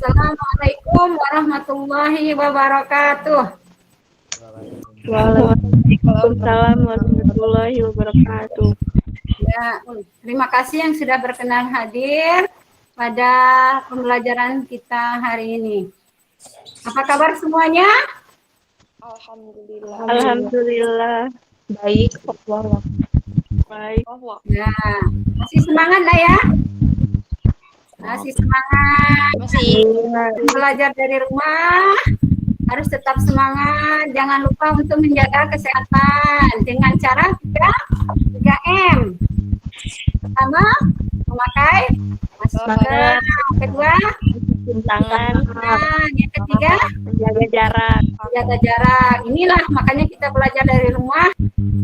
Assalamualaikum warahmatullahi wabarakatuh. Waalaikumsalam warahmatullahi wabarakatuh. Ya, terima kasih yang sudah berkenan hadir pada pembelajaran kita hari ini. Apa kabar semuanya? Alhamdulillah. Baik. Baik. Ya, masih semangat lah ya? Masih semangat. Masih. Belajar dari rumah. Harus tetap semangat. Jangan lupa untuk menjaga kesehatan dengan cara 3M. Pertama, memakai masker. Kedua, Cuci tangan. yang ketiga, Menjaga jarak. jaga jarak. Inilah makanya kita belajar dari rumah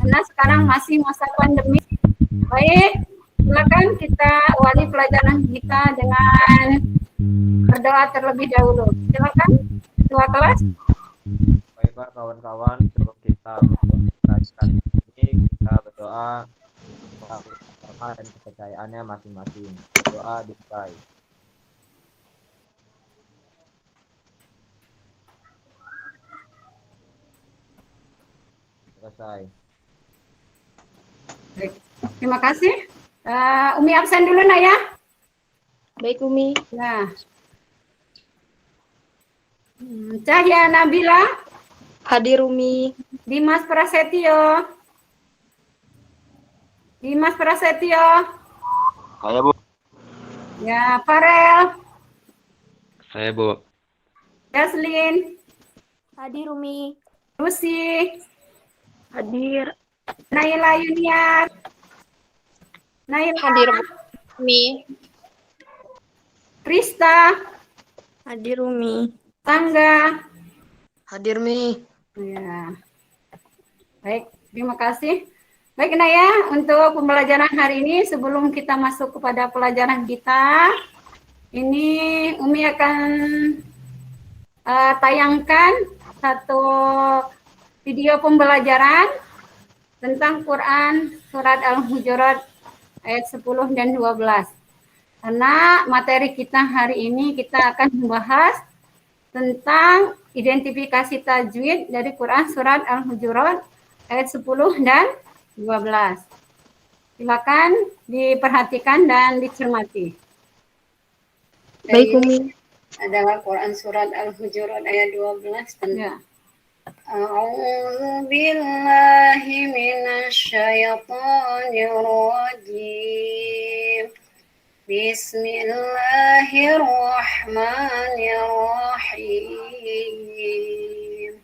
karena sekarang masih masa pandemi. Baik, silakan kita awali pelajaran kita dengan berdoa terlebih dahulu. Silakan ketua kelas. Baiklah kawan-kawan, sebelum kita memulai ini, kita berdoa agama dan kepercayaannya masing-masing. Doa dimulai. Selesai. Baik, terima kasih. Umi absen dulu nak ya. Baik, Umi. Nah, Cahya Nabila, Hadir, Umi. Dimas Prasetyo. Dimas Prasetyo. Saya, Bu. Ya, Farel, Saya, Bu. Yaslin, Hadir, Umi. Lucy, Hadir. Naila Yuniar, Naila, Hadir, Umi. Krista, Hadir Umi. Tangga. Hadir, Mi. Ya. Baik, terima kasih. Baik, Naya, untuk pembelajaran hari ini sebelum kita masuk kepada pelajaran kita, ini Umi akan tayangkan satu video pembelajaran tentang Quran surat Al-Hujurat ayat 10 dan 12. Karena materi kita hari ini kita akan membahas tentang identifikasi tajwid dari Quran surat Al-Hujurat ayat 10 dan 12. Silakan diperhatikan dan dicermati. Baik, Umi. Adalah Quran surat Al-Hujurat ayat 12 tentang A'udzu billahi minasyaitonir rajim. Bismillahirrahmanirrahim.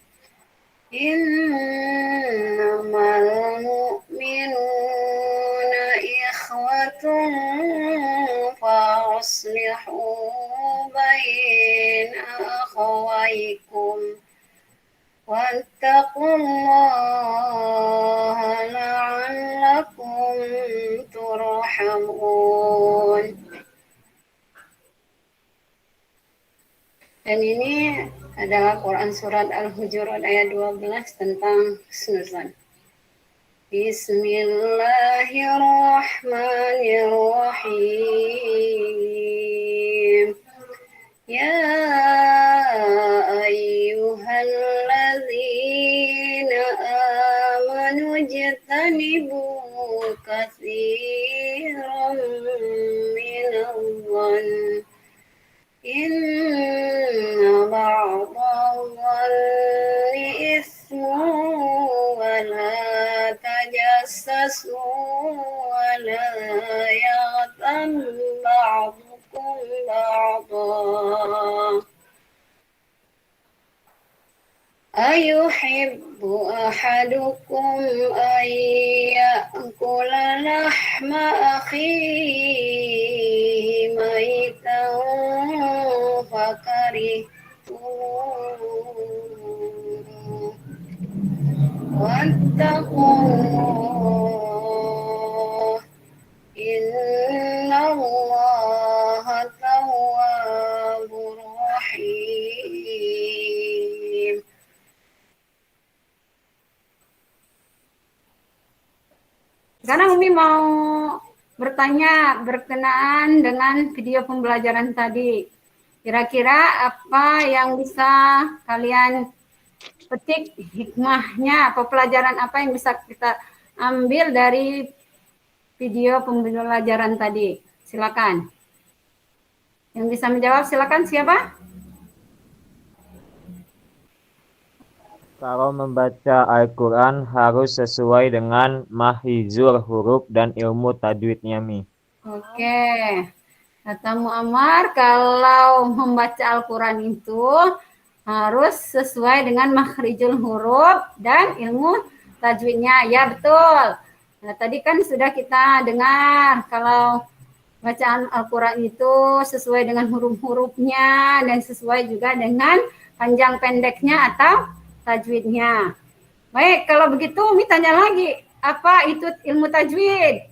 Innamal mu'minuna ikhwatun faslihu baina akhawaykum wattaqullaha la'allakum turhamun. Dan ini adalah Quran surat Al-Hujurat ayat 12 tentang husnuzan. Bismillahirrahmanirrahim. Ya ayyuhalladzina amanu jtanibu katsiran minadh-dhann inna ba'dadh-dhanni ismun wa la tajassasu wa la yaghtab ba'dukum ba'dan ayuhibbu ahadukum an ya'kula lahma akhihi maitan fakarihtuh wattaqullah innallaha tawwabur rahim. Sekarang Umi mau bertanya berkenaan dengan video pembelajaran tadi. Kira-kira apa yang bisa kalian petik hikmahnya atau pelajaran apa yang bisa kita ambil dari video pembelajaran tadi? Silakan. Yang bisa menjawab silakan, siapa? Kalau membaca Al-Quran harus sesuai dengan mahizur huruf dan ilmu tajwidnya, Mi. Oke. Kata Muammar, kalau membaca Al-Quran itu harus sesuai dengan makhrijul huruf dan ilmu tajwidnya. Ya, betul. Nah, tadi kan sudah kita dengar kalau bacaan Al-Quran itu sesuai dengan huruf-hurufnya dan sesuai juga dengan panjang pendeknya atau tajwidnya. Baik, kalau begitu Umi tanya lagi, apa itu ilmu tajwid?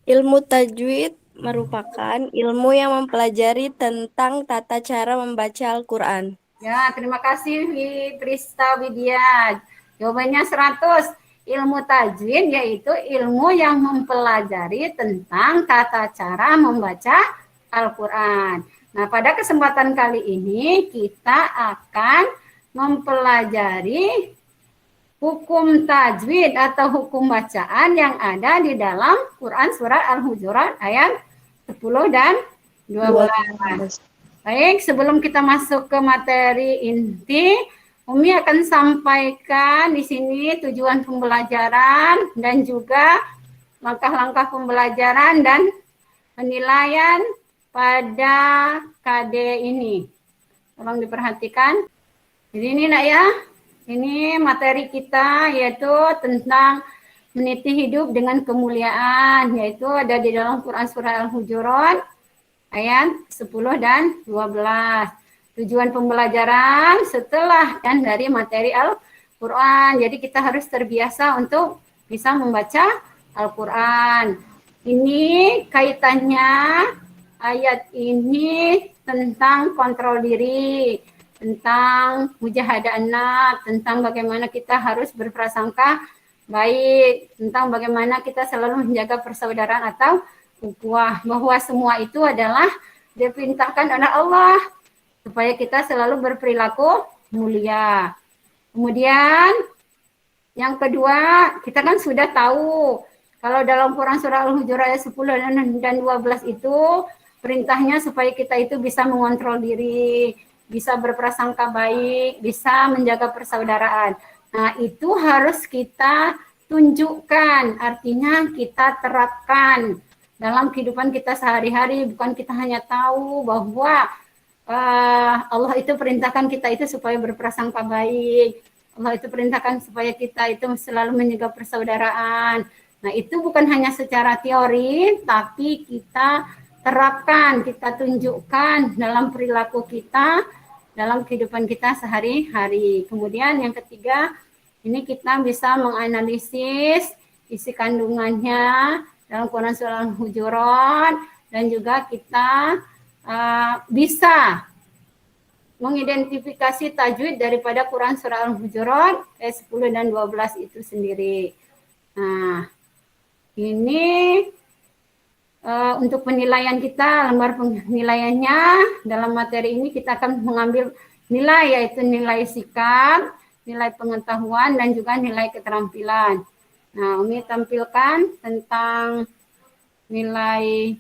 Ilmu tajwid merupakan ilmu yang mempelajari tentang tata cara membaca Al-Quran. Ya, terima kasih Prista Widya. Jawabannya 100. Ilmu tajwid yaitu ilmu yang mempelajari tentang tata cara membaca Al-Quran. Nah, pada kesempatan kali ini kita akan mempelajari hukum tajwid atau hukum bacaan yang ada di dalam Quran Surat Al-Hujurat ayat 10 dan 12. Baik, sebelum kita masuk ke materi inti, Umi akan sampaikan di sini tujuan pembelajaran dan juga langkah-langkah pembelajaran dan penilaian pada KD ini. Tolong diperhatikan. Jadi ini nak ya, ini materi kita yaitu tentang meniti hidup dengan kemuliaan, yaitu ada di dalam Quran Surah Al-Hujurat ayat 10 dan 12. Tujuan pembelajaran setelah dan dari materi Al-Quran. Jadi kita harus terbiasa untuk bisa membaca Al-Quran. Ini kaitannya ayat ini tentang kontrol diri, tentang mujahadah anak, tentang bagaimana kita harus berprasangka baik, tentang bagaimana kita selalu menjaga persaudaraan atau ukhuwah, bahwa semua itu adalah diperintahkan oleh Allah supaya kita selalu berperilaku mulia. Kemudian yang kedua, kita kan sudah tahu kalau dalam Quran Surah Al-Hujurat ayat 10 dan 12 itu perintahnya supaya kita itu bisa mengontrol diri, bisa berprasangka baik, bisa menjaga persaudaraan. Nah, itu harus kita tunjukkan, artinya kita terapkan dalam kehidupan kita sehari-hari. Bukan kita hanya tahu bahwa Allah itu perintahkan kita itu supaya berprasangka baik. Allah itu perintahkan supaya kita itu selalu menjaga persaudaraan. Nah, itu bukan hanya secara teori, tapi kita terapkan, kita tunjukkan dalam perilaku kita, dalam kehidupan kita sehari-hari. Kemudian yang ketiga, ini kita bisa menganalisis isi kandungannya dalam Quran Surah Al-Hujurat, dan juga kita bisa mengidentifikasi tajwid daripada Quran Surah Al-Hujurat ayat 10 dan 12 itu sendiri. Nah, ini untuk penilaian kita, lembar penilaiannya dalam materi ini kita akan mengambil nilai, yaitu nilai sikap, nilai pengetahuan, dan juga nilai keterampilan. Nah, Umi tampilkan tentang nilai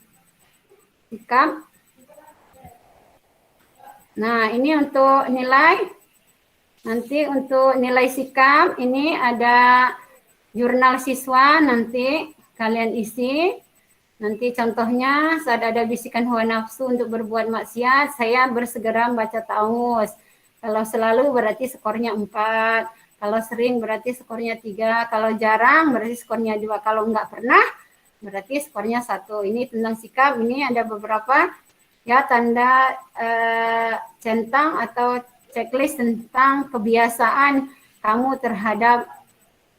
sikap. Nah, ini untuk nilai. Nanti untuk nilai sikap, ini ada jurnal siswa, nanti kalian isi. Nanti contohnya, saat ada bisikan hawa nafsu untuk berbuat maksiat, saya bersegera membaca ta'awuz. Kalau selalu berarti skornya 4. Kalau sering berarti skornya 3. Kalau jarang berarti skornya 2. Kalau enggak pernah berarti skornya 1. Ini tentang sikap. Ini ada beberapa ya tanda centang atau checklist tentang kebiasaan kamu terhadap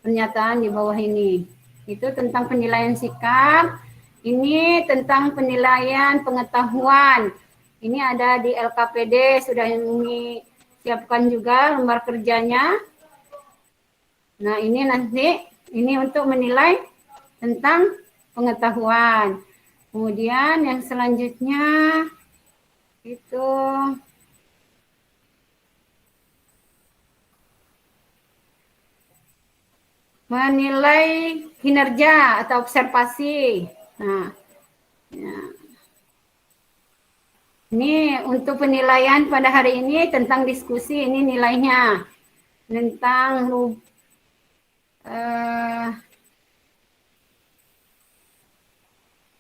pernyataan di bawah ini. Itu tentang penilaian sikap. Ini tentang penilaian pengetahuan. Ini ada di LKPD, sudah ini siapkan juga lembar kerjanya. Nah, ini nanti ini untuk menilai tentang pengetahuan. Kemudian yang selanjutnya Itu menilai kinerja atau observasi. Nah, ya. Ini untuk penilaian pada hari ini tentang diskusi, ini nilainya tentang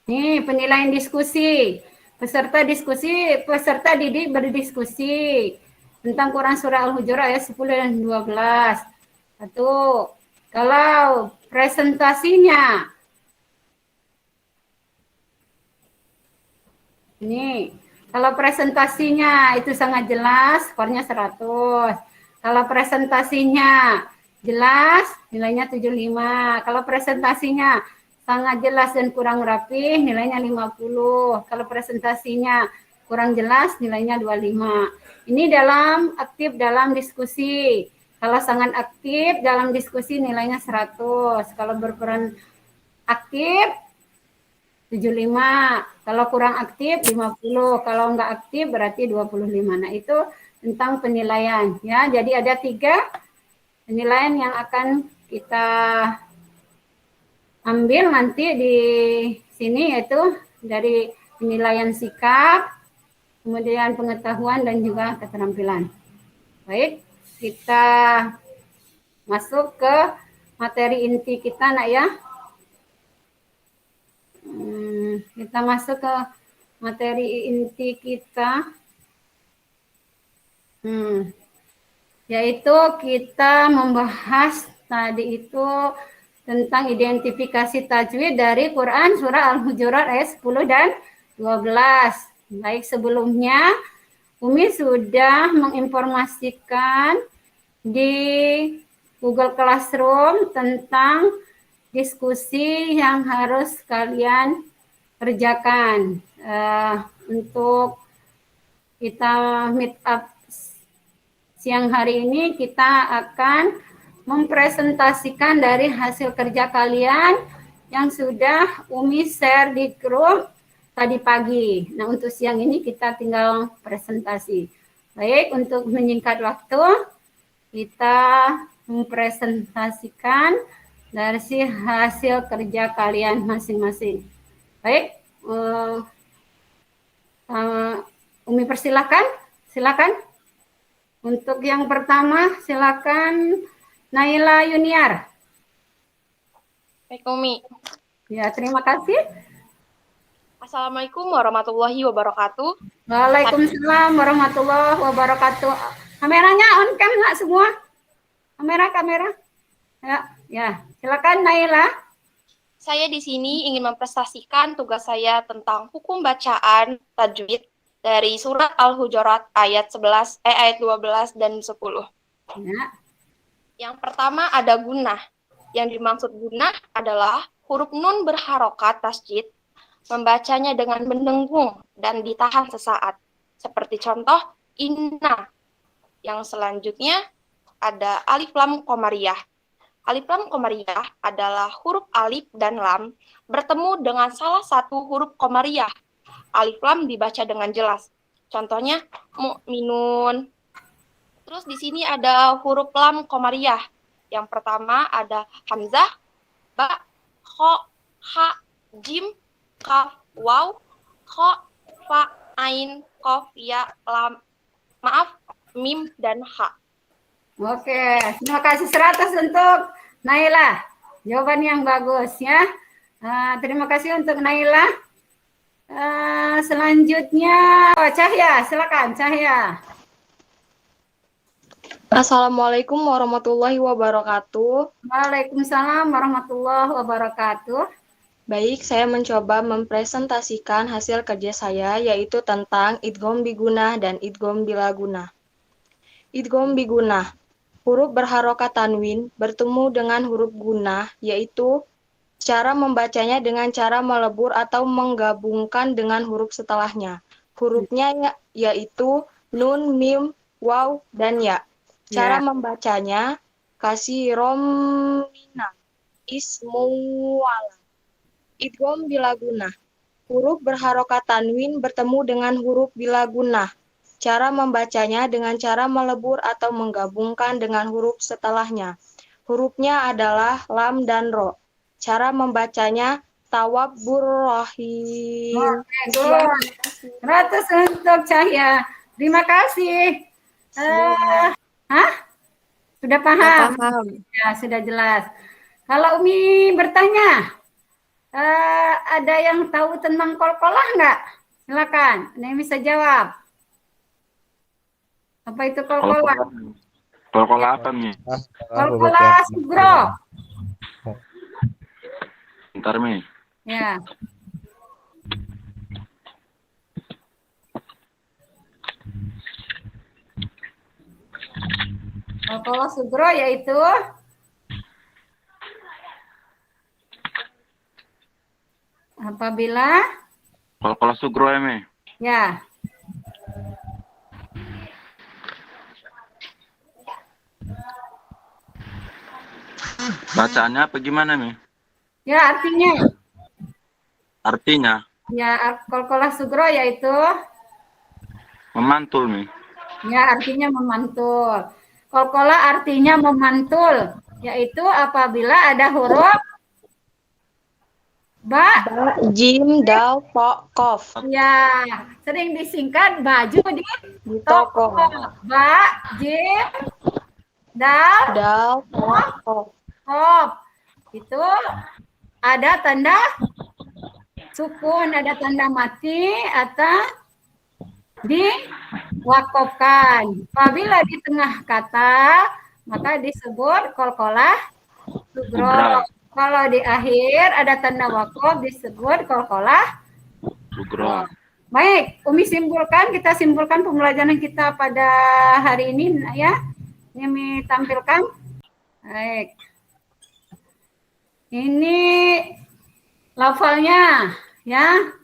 ini penilaian diskusi. Peserta didik berdiskusi tentang Quran Surah Al-Hujurat ayat 10 dan 12. Satu, kalau presentasinya ini, kalau presentasinya itu sangat jelas, skornya 100. Kalau presentasinya jelas, nilainya 75. Kalau presentasinya sangat jelas dan kurang rapi, nilainya 50. Kalau presentasinya kurang jelas, nilainya 25. Ini aktif dalam diskusi. Kalau sangat aktif dalam diskusi, nilainya 100. Kalau berperan aktif, 75. Kalau kurang aktif 50. Kalau enggak aktif berarti 25. Nah, itu tentang penilaian ya. Jadi ada 3 penilaian yang akan kita ambil nanti di sini, yaitu dari penilaian sikap, kemudian pengetahuan dan juga keterampilan. Baik, kita masuk ke materi inti kita, Nak ya. Kita masuk ke materi inti kita, yaitu kita membahas tadi itu tentang identifikasi tajwid dari Quran Surah Al-Hujurat ayat 10 dan 12. Baik, sebelumnya Umi sudah menginformasikan di Google Classroom tentang diskusi yang harus kalian kerjakan untuk kita meet up siang hari ini. Kita akan mempresentasikan dari hasil kerja kalian yang sudah Umi share di grup tadi pagi. Nah, untuk siang ini kita tinggal presentasi. Baik, untuk menyingkat waktu, kita mempresentasikan dari hasil kerja kalian masing-masing. Baik, Umi persilakan. Silakan. Untuk yang pertama, silakan Naila Yuniar. Baik, Umi. Ya, terima kasih. Assalamualaikum warahmatullahi wabarakatuh. Waalaikumsalam warahmatullahi wabarakatuh. Kameranya on cam nggak semua? Kamera. Ya, silakan Naila. Saya di sini ingin mempresentasikan tugas saya tentang hukum bacaan tajwid dari surat Al-Hujurat ayat 12 dan 10. Ya. Yang pertama ada gunnah. Yang dimaksud gunnah adalah huruf nun berharokat tasjid, membacanya dengan mendengung dan ditahan sesaat. Seperti contoh inna. Yang selanjutnya ada alif lam qamariyah. Alif lam qamariyah adalah huruf alif dan lam bertemu dengan salah satu huruf qamariyah. Alif lam dibaca dengan jelas. Contohnya mu'minun. Terus di sini ada huruf lam qamariyah. Yang pertama ada hamzah, ba, kho, ha, jim, kaf, waw, kho, fa, ain, kof, ya, lam, maaf, mim, dan ha. Oke, terima kasih 100 untuk Naila. Jawaban yang bagus ya. Terima kasih untuk Naila. Selanjutnya Cahya, silakan Cahya. Assalamualaikum warahmatullahi wabarakatuh. Waalaikumsalam warahmatullahi wabarakatuh. Baik, saya mencoba mempresentasikan hasil kerja saya, yaitu tentang idgham bigunah dan idgham bila gunah. Idgham bigunah, huruf berharokat tanwin bertemu dengan huruf gunah, yaitu cara membacanya dengan cara melebur atau menggabungkan dengan huruf setelahnya. Hurufnya yaitu nun, mim, waw, dan ya. Cara membacanya kasih romina, ismu wala. Idgham bila gunah. Huruf berharokat tanwin bertemu dengan huruf bila gunah. Cara membacanya dengan cara melebur atau menggabungkan dengan huruf setelahnya. Hurufnya adalah lam dan ro. Cara membacanya tawabbur rahim. Oke, good. 100 untuk Cahya. Terima kasih. Hah? Sudah Nggak paham? paham. Ya, sudah jelas. Kalau Umi bertanya, ada yang tahu tentang kolkolah nggak? Silakan, ada yang bisa jawab. Apa itu kolkolah? Kolkolah apa nih? Kolkolah sugro. Bentar Mi. Ya. Kolkolah sugro yaitu apabila Kolkolah sugro ya Mi. ya Bacaannya apa gimana Mi? artinya Artinya kolkolah sugro yaitu memantul Mi. artinya memantul. Kolkolah artinya memantul yaitu apabila ada huruf ba, Jim, dal, po, kof. sering disingkat baju di Di toko. Ba, jim, dal, Dal, po, kof. kof. Itu ada tanda sukun, ada tanda mati atau diwakofkan. Apabila di tengah kata maka disebut kolkolah sugro. Kalau di akhir ada tanda wakof disebut kolkolah Sugro. Baik, Umi kita simpulkan pembelajaran kita pada hari ini ya. Ini Umi tampilkan. Baik. Ini lafalnya ya.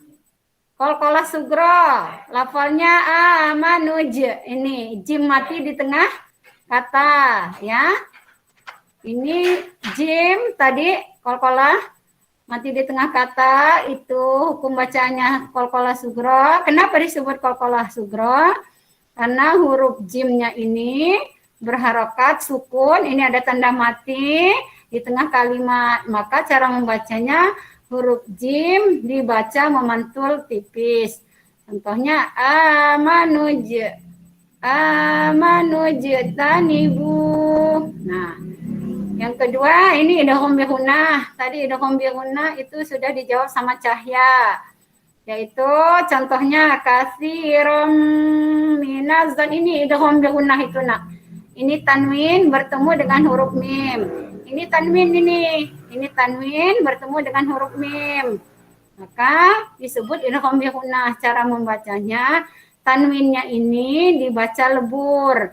Kolkolah sugro. Lafalnya amanuj. Ini jim mati di tengah kata ya. Ini jim tadi kolkolah mati di tengah kata itu hukum bacanya kolkolah sugro. Kenapa disebut kolkolah sugro? Karena huruf jimnya ini berharokat sukun. Ini ada tanda mati di tengah kalimat. Maka cara membacanya huruf jim dibaca memantul tipis. Contohnya amanuj. Amanuj tanibu. Nah, yang kedua ini idgham bihunah. Tadi idgham bihunah itu sudah dijawab sama Cahya. Yaitu contohnya katsirum minazan ini idgham bihunah itu nak. Ini tanwin bertemu dengan huruf mim. Ini tanwin ini. Ini tanwin bertemu dengan huruf mim. Maka disebut idgham bihunah. Cara membacanya tanwinnya ini dibaca lebur.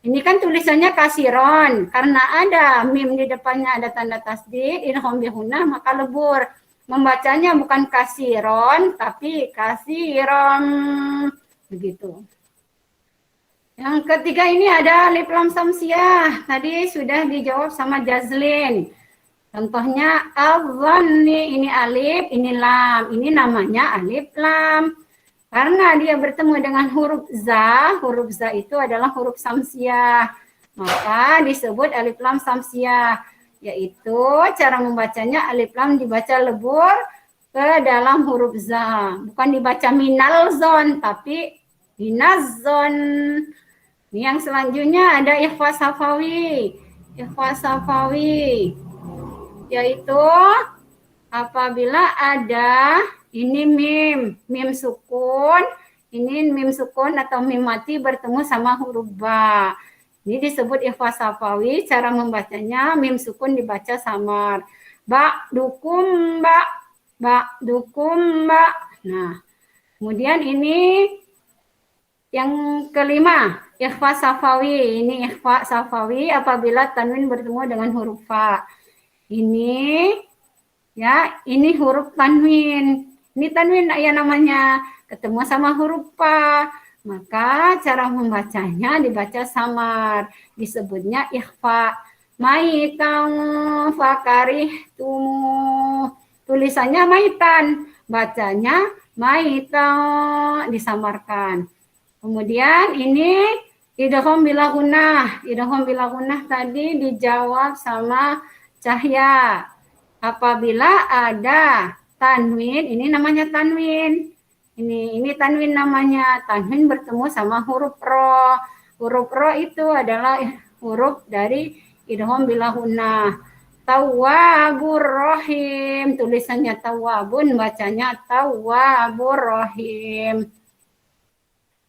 Ini kan tulisannya kasiron, karena ada mim di depannya ada tanda tasdid, idgham bihunah maka lebur. Membacanya bukan kasiron tapi kasiron. Begitu. Yang ketiga ini ada alif lam samsiah. Tadi sudah dijawab sama Jazlin. Contohnya al-dhanni, ini alif, ini lam. Ini namanya alif lam. Karena dia bertemu dengan huruf za itu adalah huruf samsiah. Maka disebut alif lam samsiah. Yaitu cara membacanya alif lam dibaca lebur ke dalam huruf za. Bukan dibaca minal zon, tapi minaz zon. Yang selanjutnya ada ikhfa safawi. Ikhfa safawi. Yaitu apabila ada ini mim sukun, ini mim sukun atau mim mati bertemu sama huruf ba. Ini disebut ikhfa safawi, cara membacanya mim sukun dibaca samar. Ba dukum ba. Nah, kemudian ini yang kelima, ikhfa safawi. Ini ikhfa safawi apabila tanwin bertemu dengan huruf fa. Ini huruf tanwin. Ini tanwin ya namanya, ketemu sama huruf pa. Maka cara membacanya dibaca samar, disebutnya ikhfa. Maitan fakarih tumu. Tulisannya maitan. bacanya maita, disamarkan. Kemudian ini idgham bila gunnah. Idgham bila gunnah tadi dijawab sama Cahya. Apabila ada tanwin, ini namanya tanwin. Ini tanwin namanya. Tanwin bertemu sama huruf ro. Huruf ro itu adalah huruf dari idgham bila gunnah. Tawwabur Rahim, tulisannya Tawwabun, bacanya Tawwabur Rahim.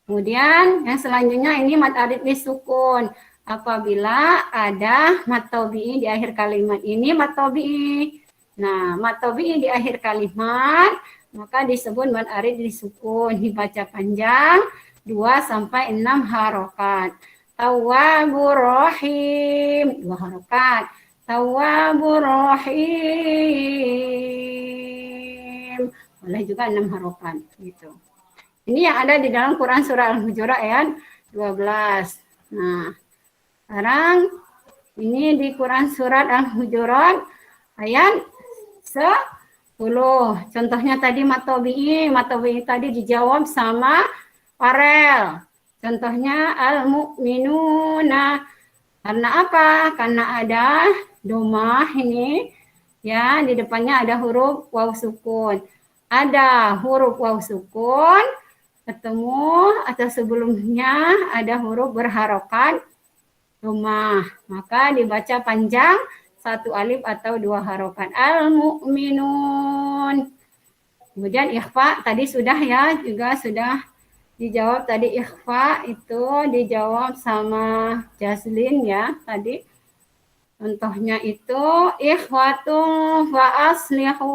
Kemudian yang selanjutnya ini mad arid disukun. Apabila ada mad tabi'i di akhir kalimat, ini mad tabi'i. Nah, mad tabi'i di akhir kalimat maka disebut mad arid disukun, dibaca panjang 2 sampai 6 harokat. Tawwabur Rahim 2 harokat. Tawwabur Rahim. Boleh juga 6 harokat gitu. Ini yang ada di dalam Quran surah Al-Hujurat ayat 12. Nah, sekarang ini di Quran surat Al-Hujurat ayat 10. Contohnya tadi matobi'i tadi dijawab sama Farel. Contohnya al-mu'minuna. Karena apa? Karena ada domah ini, ya, di depannya ada huruf waw sukun. Ada huruf waw sukun ketemu atau sebelumnya ada huruf berharokat domah, maka dibaca panjang 1 alif atau 2 harokat. Al-mu'minun. Kemudian ikhfa tadi sudah ya, juga sudah dijawab tadi. Ikhfa itu dijawab sama Jaslin ya tadi. Contohnya itu ikhwatun wa aslihu.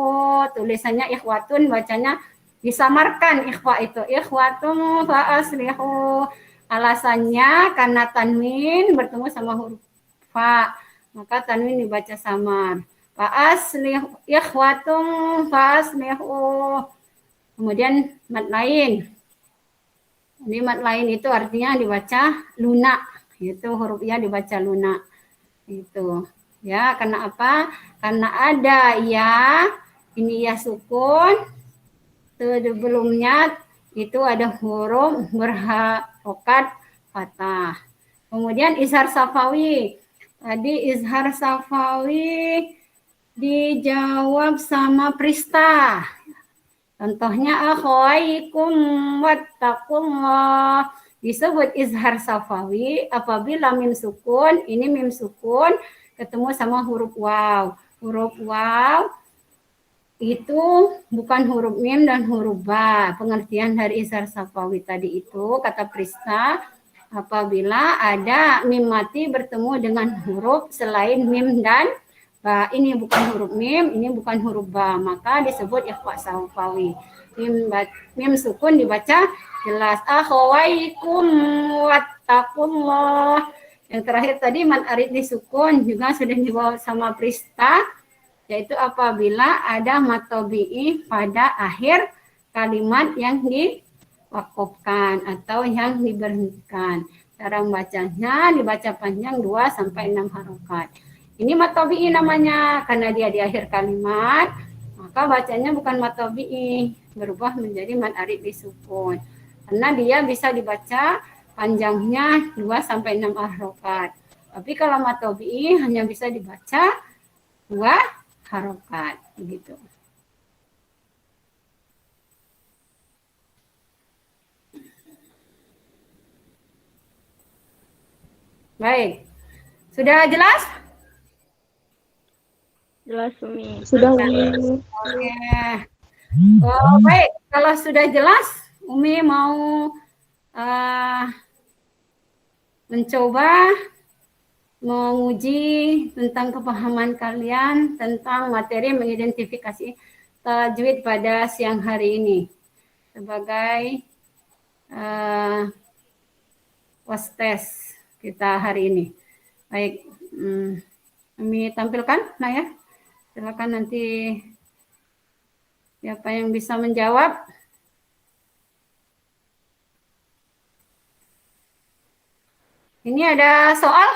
Tulisannya ikhwatun, bacanya disamarkan ikhwa itu. Ikhwatun wa aslihu. Alasannya karena tanwin bertemu sama huruf fa, maka tanwin dibaca samar. Fa aslihu ikhwatun fa aslihu. Kemudian mad lain. Ini mad lain itu artinya dibaca lunak, itu huruf ya dibaca lunak. Itu ya, karena apa? Karena ada ya, ini ya sukun, sebelumnya itu ada huruf berharokat fathah. Kemudian izhar safawi, tadi izhar safawi dijawab sama Prista. Contohnya akhwaikum wattaqullah, disebut izhar safawi apabila mim sukun, ini mim sukun ketemu sama huruf waw. Huruf waw itu bukan huruf mim dan huruf ba. Pengertian dari izhar safawi tadi itu kata Prista, apabila ada mim mati bertemu dengan huruf selain mim dan ba. Ini bukan huruf mim, ini bukan huruf ba, maka disebut ikhfa safawi. Mim sukun dibaca jelas. Akhwaikum wattaqullah. Yang terakhir tadi mad arid disukun juga sudah dibawa sama Prista, yaitu apabila ada mad tabi'i pada akhir kalimat yang diwakofkan atau yang diberhentikan. Cara membacanya dibaca panjang 2 sampai 6 harokat. Ini mad tabi'i namanya karena dia di akhir kalimat, maka bacanya bukan mad tabi'i, berubah menjadi mad arid disukun. Karena dia bisa dibaca panjangnya 2 sampai 6 harokat. Tapi kalau mad tabi'i hanya bisa dibaca 2 harokat begitu. Baik. Sudah jelas? Jelas, Umi. Sudah, Umi. Oke. Oh, baik, kalau sudah jelas, Umi mau mencoba menguji tentang kepahaman kalian tentang materi mengidentifikasi tajwid pada siang hari ini sebagai wastes kita hari ini. Baik, kami tampilkan, nah ya. Silakan nanti siapa yang bisa menjawab. Ini ada soal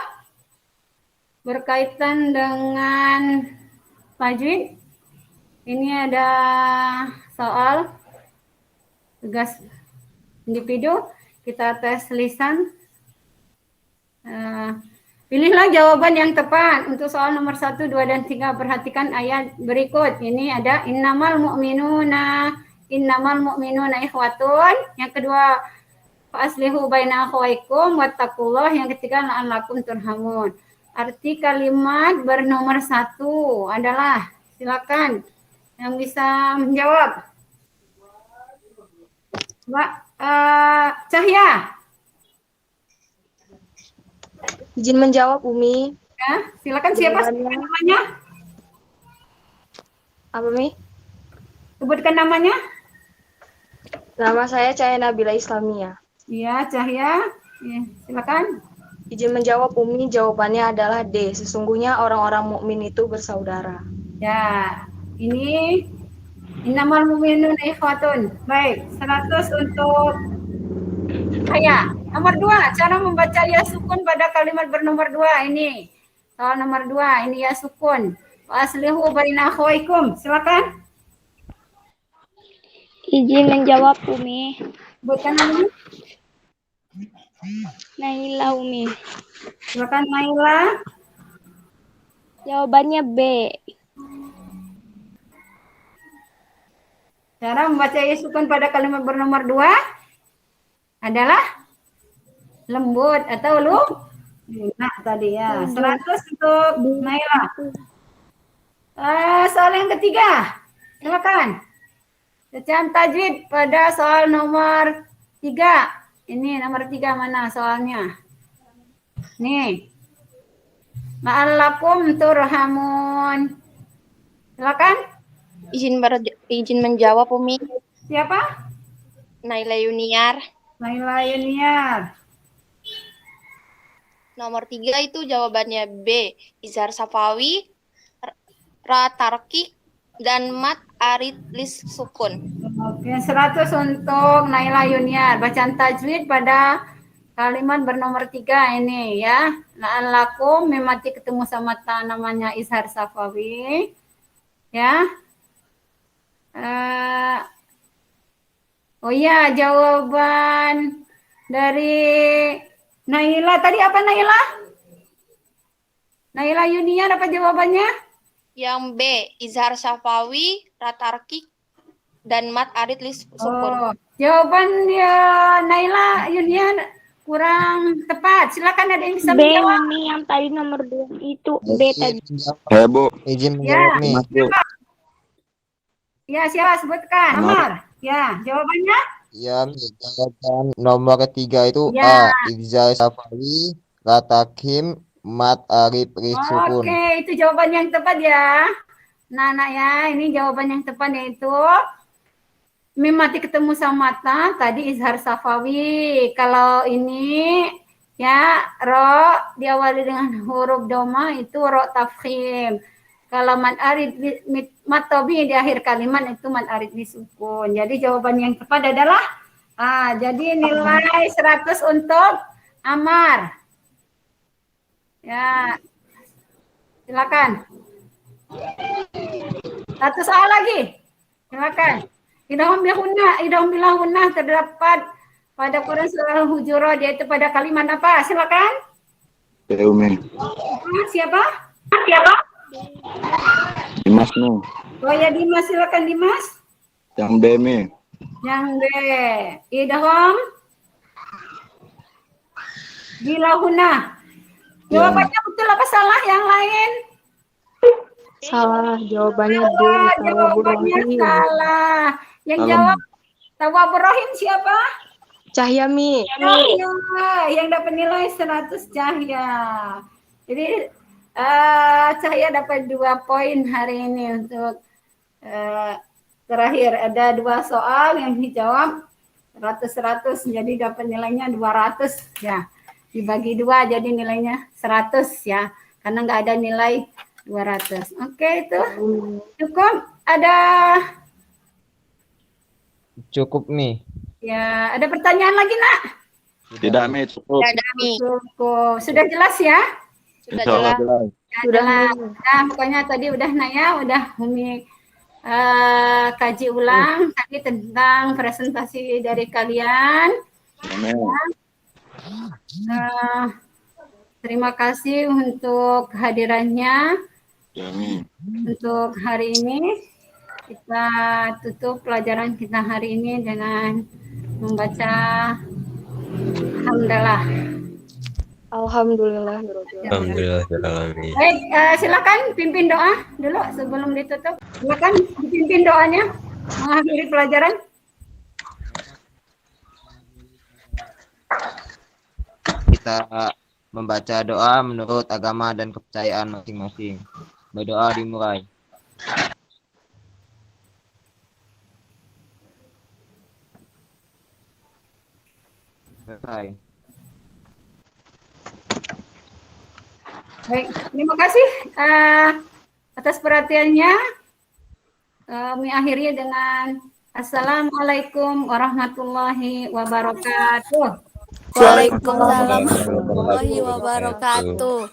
berkaitan dengan tajwid. Ini ada soal tugas individu. Kita tes lisan. Pilihlah jawaban yang tepat untuk soal nomor 1, 2, dan 3. Perhatikan ayat berikut. Ini ada innamal mu'minuna ikhwatun. Yang kedua, fa'aslihu baina akhawaikum wattaqullah. Yang ketiga, la'allakum turhamun. Arti kalimat bernomor 1 adalah, silakan yang bisa menjawab. Mbak Cahya. Izin menjawab, Umi. Ya, silakan siapa Jawabannya. namanya? Apa, Mi? Sebutkan namanya. Nama saya Cahaya Nabila Islamia. Iya, Cahya. Ya, silakan. Izin menjawab, Umi. Jawabannya adalah D. Sesungguhnya orang-orang mukmin itu bersaudara. Ya, ini innamal mu'minuna ikhwatun. Baik, 100 untuk Cahya. Nomor 2, cara membaca ya sukun pada kalimat bernomor 2 ini. Soal nomor 2, ini ya sukun. Aslihu baina akhawaikum. Silakan. Izin menjawab, Umi. Sebutkan namanya. Naila, Umi. Silakan Naila. Jawabannya B. Cara membaca ya sukun pada kalimat bernomor 2 adalah lembut atau lunak tadi ya. 100 untuk Naila. Soal yang ketiga, silakan. Bacaan tajwid pada soal nomor 3. Ini nomor 3 mana soalnya? Nih. La'allakum turhamun. Silakan. Izin menjawab, Umi. Siapa? Naila Yuniar. Naila Yuniar. Nomor 3 itu jawabannya B. Izhar Safawi, Ra Tarkik, dan Mat Arid Lis Sukun. Oke, 100 untuk Naila Yuniar. Bacaan tajwid pada kalimat bernomor 3 ini ya. La'allakum memati ketemu sama namanya Izhar Safawi. Ya. Oh iya, jawaban dari Naila tadi apa Naila? Naila Yuniar apa jawabannya? Yang B. Izhar Safawi, Ra Tarkik, dan Mat Arid Lis Sukun. Oh, jawaban ya Naila Yuniar kurang tepat. Silakan ada yang bisa B, menjawab. Umi. Yang tadi nomor 2 itu B tadi. Bu. Izin Ya. menjawab nih. Mas, Bu. Ya, siapa sebutkan? Amar. Amar. Ya, jawabannya? Ya, jawaban nomor 3 itu Ya. A. Izal Safawi, Ratakim, Mat Arif Risukun. Oke, itu jawaban yang tepat ya. Nah, ya, ini jawaban yang tepat yaitu memati ketemu sama mata tadi Izhar Safawi. Kalau ini ya ro diawali dengan huruf doma itu ro tafkhim. Kalau mat arid mat tobi di akhir kalimat itu mat arid disukun. Jadi jawaban yang tepat adalah jadi nilai 100 untuk Amar. Ya. Silakan. Satu soal lagi. Silakan. Idgham bilahunna terdapat pada Quran surah Hujurat yaitu pada kalimat apa? Silakan. Umi. Siapa? Dimas nih. Oh ya Dimas, silakan Dimas. Yang B, Mi. Yang B. Idgham bilahunna. Jawabannya betul apa salah yang lain? Salah, jawabannya D. Salah, Tawabur jawabannya Rahim. salah. Yang Salam. jawab Tawabur Rahim siapa? Cahya, Mi. Cahya. Yang dapat nilai 100 Cahya. Jadi Cahya dapat 2 poin hari ini untuk terakhir. Ada 2 soal yang dijawab 100-100. Jadi dapat nilainya 200 ya. Dibagi 2 jadi nilainya 100 ya. Karena nggak ada nilai 200. Oke, itu cukup. Ada Cukup nih. ya, ada pertanyaan lagi, Nak? Tidak, Mi. Cukup. Ada Mi. Cukup. Sudah jelas ya? Sudah Insya Allah jelas. jelas. Ya, jelas. Nah, pokoknya tadi udah Naya, udah Umi kaji ulang tadi tentang presentasi dari kalian. Amin. Terima kasih untuk kehadirannya. Amin. Untuk hari ini kita tutup pelajaran kita hari ini dengan membaca Alhamdulillah. Alhamdulillah. Alhamdulillahirrahmanirrahim. Baik, silakan pimpin doa dulu sebelum ditutup. Silakan dipimpin doanya mengakhiri pelajaran. Kita membaca doa menurut agama dan kepercayaan masing-masing. Berdoa dimulai. Selesai. Baik, terima kasih atas perhatiannya. Kami akhiri dengan Assalamualaikum warahmatullahi wabarakatuh. Waalaikumsalam warahmatullahi wabarakatuh.